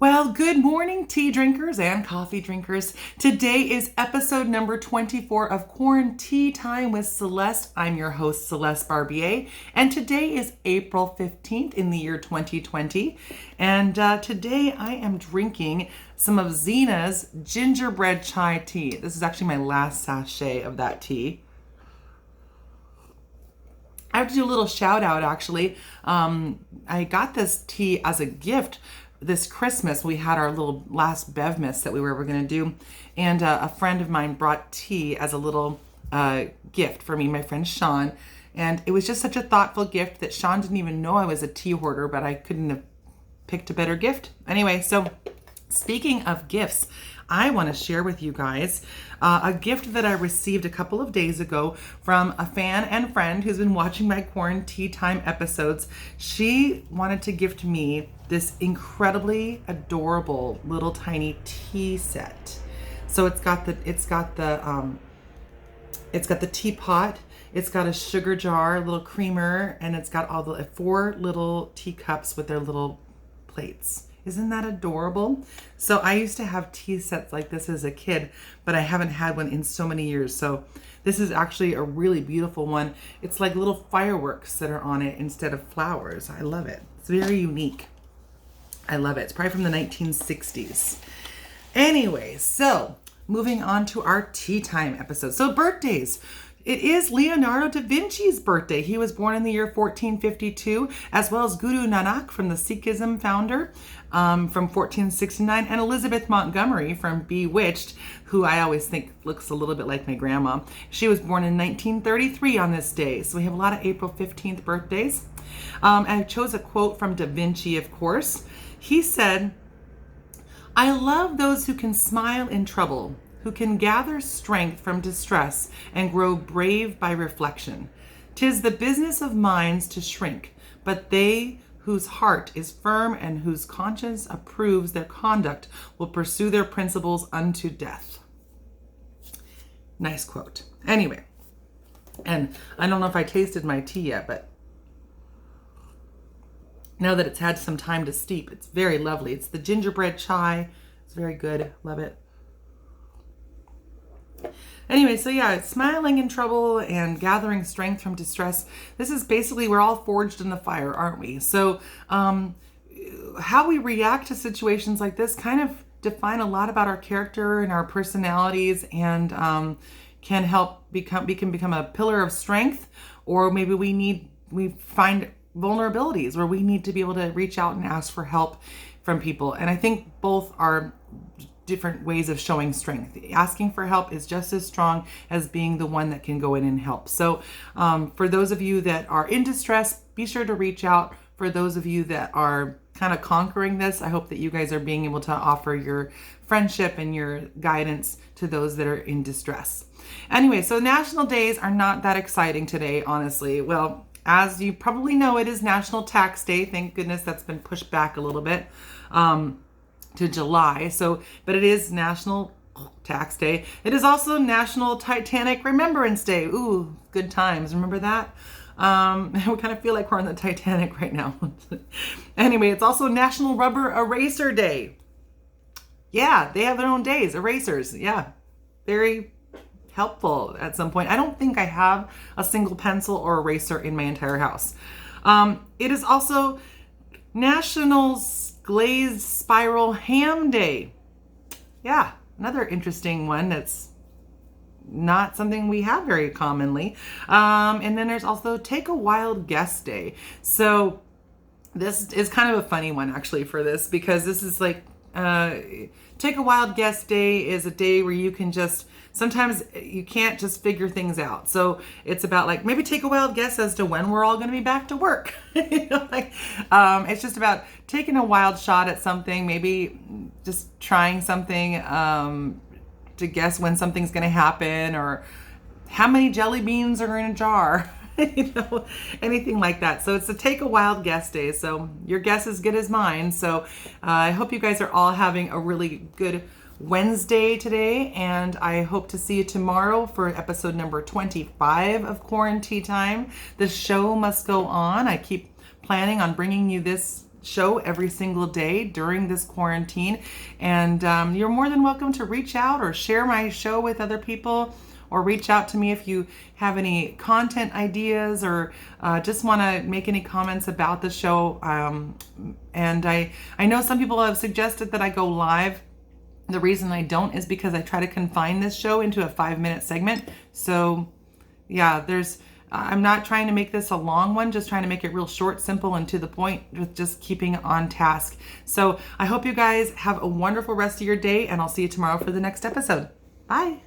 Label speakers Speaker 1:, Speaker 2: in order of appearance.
Speaker 1: Well, good morning, tea drinkers and coffee drinkers. Today is episode number 24 of QuaranTEAtime with Celeste. I'm your host, Celeste Barbier, and today is April 15th in the year 2020. And today I am drinking some of Zhena's gingerbread chai tea. This is actually my last sachet of that tea. I have to do a little shout out actually. I got this tea as a gift this Christmas. We had our little last Bevmas that we were ever going to do, and a friend of mine brought tea as a little gift for me, my friend Sean, and it was just such a thoughtful gift that Sean didn't even know I was a tea hoarder, but I couldn't have picked a better gift. Anyway, so speaking of gifts, I want to share with you guys a gift that I received a couple of days ago from a fan and friend who's been watching my QuaranTEAtime episodes. She wanted to gift me this incredibly adorable little tiny tea set. So it's got the teapot, it's got a sugar jar, a little creamer, and it's got all the 4 little teacups with their little plates. Isn't that adorable? So I used to have tea sets like this as a kid, but I haven't had one in so many years. So this is actually a really beautiful one. It's like little fireworks that are on it instead of flowers. I love it. It's very unique. I love it. It's probably from the 1960s. Anyway, so moving on to our tea time episode. So birthdays. It is Leonardo da Vinci's birthday. He was born in the year 1452, as well as Guru Nanak from the Sikhism founder from 1469, and Elizabeth Montgomery from Bewitched, who I always think looks a little bit like my grandma. She was born in 1933 on this day. So we have a lot of April 15th birthdays. I chose a quote from Da Vinci, of course. He said, "I love those who can smile in trouble, who can gather strength from distress and grow brave by reflection. 'Tis the business of minds to shrink, but they whose heart is firm and whose conscience approves their conduct will pursue their principles unto death." Nice quote. Anyway, and I don't know if I tasted my tea yet, but now that it's had some time to steep, it's very lovely. It's the gingerbread chai. It's very good. Love it. Anyway, so yeah, it's smiling in trouble and gathering strength from distress. This is basically, we're all forged in the fire, aren't we? So how we react to situations like this kind of define a lot about our character and our personalities, and can help we can become a pillar of strength, or maybe we find vulnerabilities where we need to be able to reach out and ask for help from people. And I think both are different ways of showing strength. Asking for help is just as strong as being the one that can go in and help. So for those of you that are in distress, be sure to reach out. For those of you that are kind of conquering this, I hope that you guys are being able to offer your friendship and your guidance to those that are in distress. Anyway, so national days are not that exciting today, honestly. Well, as you probably know, it is National Tax Day. Thank goodness that's been pushed back a little bit to July. So, but it is National Tax Day. It is also National Titanic Remembrance Day. Ooh, good times. Remember that? We kind of feel like we're on the Titanic right now. Anyway, it's also National Rubber Eraser Day. Yeah, they have their own days. Erasers. Yeah, very helpful at some point. I don't think I have a single pencil or eraser in my entire house. It is also National Glazed Spiral Ham Day. Yeah, another interesting one that's not something we have very commonly. And then there's also Take a Wild Guess Day. So this is kind of a funny one actually for this, because this is like Take a Wild Guess Day is a day where you can just, sometimes you can't just figure things out. So it's about like, maybe take a wild guess as to when we're all going to be back to work. It's just about taking a wild shot at something, maybe just trying something to guess when something's going to happen, or how many jelly beans are in a jar. Anything like that. So it's a Take a Wild Guess Day. So your guess is good as mine. So I hope you guys are all having a really good Wednesday today, and I hope to see you tomorrow for episode number 25 of QuaranTEAtime. The show must go on. I keep planning on bringing you this show every single day during this quarantine. And you're more than welcome to reach out or share my show with other people, or reach out to me if you have any content ideas, or just want to make any comments about the show. And I know some people have suggested that I go live. The reason I don't is because I try to confine this show into a 5-minute segment. So yeah, I'm not trying to make this a long one, just trying to make it real short, simple, and to the point, with just keeping on task. So I hope you guys have a wonderful rest of your day, and I'll see you tomorrow for the next episode. Bye.